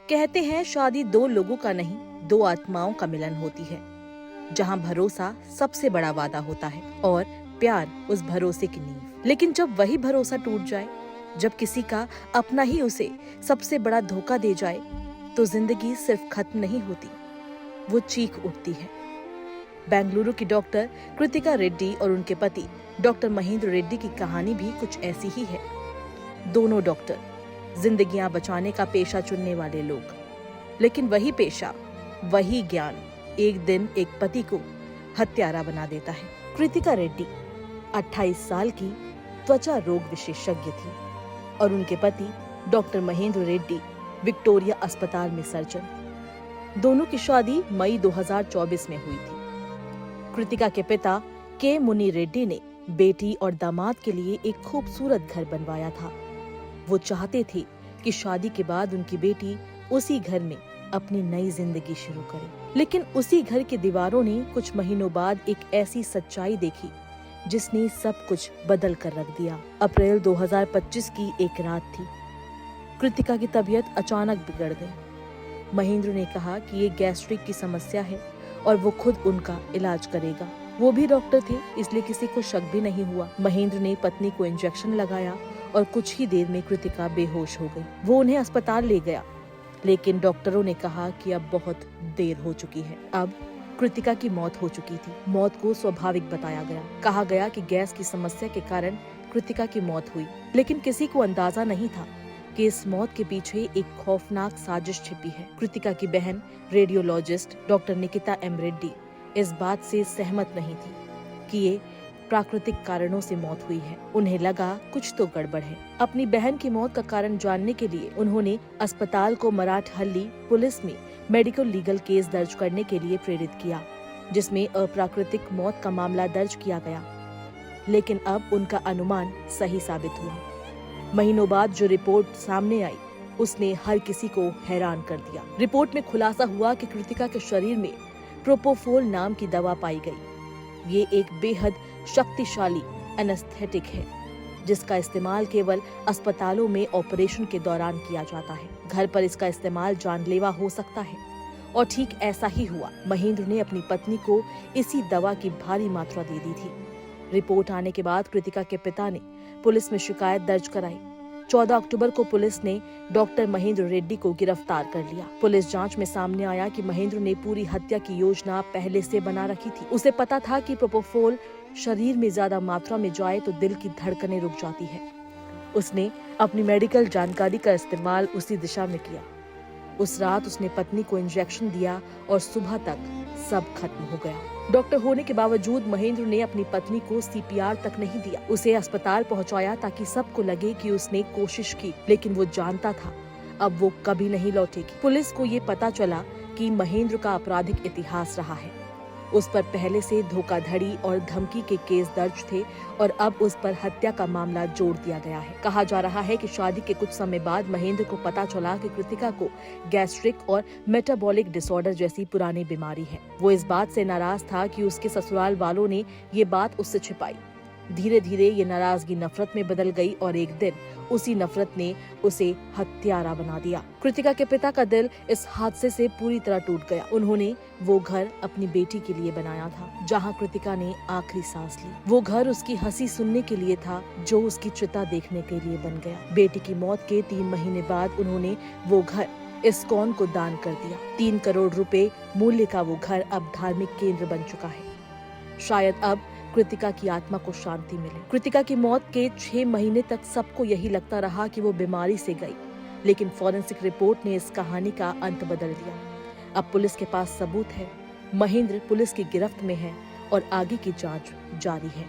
कहते हैं शादी दो लोगों का नहीं, दो आत्माओं का मिलन होती है, जहां भरोसा सबसे बड़ा वादा होता है और प्यार उस भरोसे की नींव। लेकिन जब वही भरोसा टूट जाए, जब किसी का अपना ही उसे सबसे बड़ा धोखा दे जाए, तो जिंदगी सिर्फ खत्म नहीं होती, वो चीख उठती है। बेंगलुरु की डॉक्टर कृतिका रेड्डी और उनके पति डॉक्टर महेंद्र रेड्डी की कहानी भी कुछ ऐसी ही है। दोनों डॉक्टर जिंदगियां बचाने का पेशा चुनने वाले लोग, लेकिन वही पेशा, वही ज्ञान एक दिन एक पति को हत्यारा बना देता है। कृतिका रेड्डी 28 साल की त्वचा रोग विशेषज्ञ थी और उनके पति डॉक्टर महेंद्र रेड्डी विक्टोरिया अस्पताल में सर्जन। दोनों की शादी मई 2024 में हुई थी। कृतिका के पिता के मुनि रेड्डी ने बेटी और दामाद के लिए एक खूबसूरत घर बनवाया था। वो चाहते थे कि शादी के बाद उनकी बेटी उसी घर में अपनी नई जिंदगी शुरू करे। लेकिन उसी घर की दीवारों ने कुछ महीनों बाद एक ऐसी सच्चाई देखी जिसने सब कुछ बदल कर रख दिया। अप्रैल 2025 की एक रात थी। कृतिका की तबीयत अचानक बिगड़ गई। महेंद्र ने कहा कि ये गैस्ट्रिक की समस्या है और वो खुद उनका इलाज करेगा। वो भी डॉक्टर थे, इसलिए किसी को शक भी नहीं हुआ। महेंद्र ने पत्नी को इंजेक्शन लगाया और कुछ ही देर में कृतिका बेहोश हो गई। वो उन्हें अस्पताल ले गया, लेकिन डॉक्टरों ने कहा कि अब बहुत देर हो चुकी है। अब कृतिका की मौत हो चुकी थी। मौत को स्वाभाविक बताया गया। कहा गया कि गैस की समस्या के कारण कृतिका की मौत हुई, लेकिन किसी को अंदाजा नहीं था कि इस मौत के पीछे एक खौफनाक साजिश छिपी है। कृतिका की बहन radiologist doctor Nikita M Reddy इस बात से सहमत नहीं थी कि ये प्राकृतिक कारणों से मौत हुई है। उन्हें लगा कुछ तो गड़बड़ है। अपनी बहन की मौत का कारण जानने के लिए उन्होंने अस्पताल को मराठहल्ली पुलिस में मेडिकल लीगल केस दर्ज करने के लिए प्रेरित किया, जिसमें अप्राकृतिक मौत का मामला दर्ज किया गया। लेकिन अब उनका अनुमान सही साबित हुआ। महीनों बाद जो रिपोर्ट सामने आई, उसने हर किसी को हैरान कर दिया। रिपोर्ट में खुलासा हुआ कि कृतिका के शरीर में प्रोपोफोल नाम की दवा पाई गई। ये एक बेहद शक्तिशाली एनेस्थेटिक है, जिसका इस्तेमाल केवल अस्पतालों में ऑपरेशन के दौरान किया जाता है। घर पर इसका इस्तेमाल जानलेवा हो सकता है, और ठीक ऐसा ही हुआ। महेंद्र ने अपनी पत्नी को इसी दवा की भारी मात्रा दे दी थी। रिपोर्ट आने के बाद कृतिका के पिता ने पुलिस में शिकायत दर्ज कराई। 14 अक्टूबर को पुलिस ने डॉक्टर महेंद्र रेड्डी को गिरफ्तार कर लिया। पुलिस जांच में सामने आया कि महेंद्र ने पूरी हत्या की योजना पहले से बना रखी थी। उसे पता था कि प्रोपोफोल शरीर में ज्यादा मात्रा में जाए तो दिल की धड़कनें रुक जाती है। उसने अपनी मेडिकल जानकारी का इस्तेमाल उसी दिशा में किया। उस रात उसने पत्नी को इंजेक्शन दिया और सुबह तक सब खत्म हो गया। डॉक्टर होने के बावजूद महेंद्र ने अपनी पत्नी को सीपीआर तक नहीं दिया। उसे अस्पताल पहुंचाया ताकि सबको लगे कि उसने कोशिश की, लेकिन वो जानता था अब वो कभी नहीं लौटेगी। पुलिस को ये पता चला कि महेंद्र का आपराधिक इतिहास रहा है। उस पर पहले से धोखाधड़ी और धमकी के केस दर्ज थे और अब उस पर हत्या का मामला जोड़ दिया गया है। कहा जा रहा है कि शादी के कुछ समय बाद महेंद्र को पता चला कि कृतिका को गैस्ट्रिक और मेटाबॉलिक डिसऑर्डर जैसी पुरानी बीमारी है। वो इस बात से नाराज था कि उसके ससुराल वालों ने ये बात उससे छिपाई। धीरे धीरे ये नाराजगी नफरत में बदल गई और एक दिन उसी नफरत ने उसे हत्यारा बना दिया। कृतिका के पिता का दिल इस हादसे से पूरी तरह टूट गया। उन्होंने वो घर अपनी बेटी के लिए बनाया था, जहां कृतिका ने आखिरी सांस ली। वो घर उसकी हंसी सुनने के लिए था, जो उसकी चिता देखने के लिए बन गया। बेटी की मौत के 3 महीने बाद उन्होंने वो घर इस्कॉन को दान कर दिया। 3 करोड़ रुपए मूल्य का वो घर अब धार्मिक केंद्र बन चुका है। शायद अब कृतिका की आत्मा को शांति मिले। कृतिका की मौत के 6 महीने तक सबको यही लगता रहा कि वो बीमारी से गई, लेकिन फॉरेंसिक रिपोर्ट ने इस कहानी का अंत बदल दिया। अब पुलिस के पास सबूत है, महेंद्र पुलिस की गिरफ्त में है और आगे की जांच जारी है।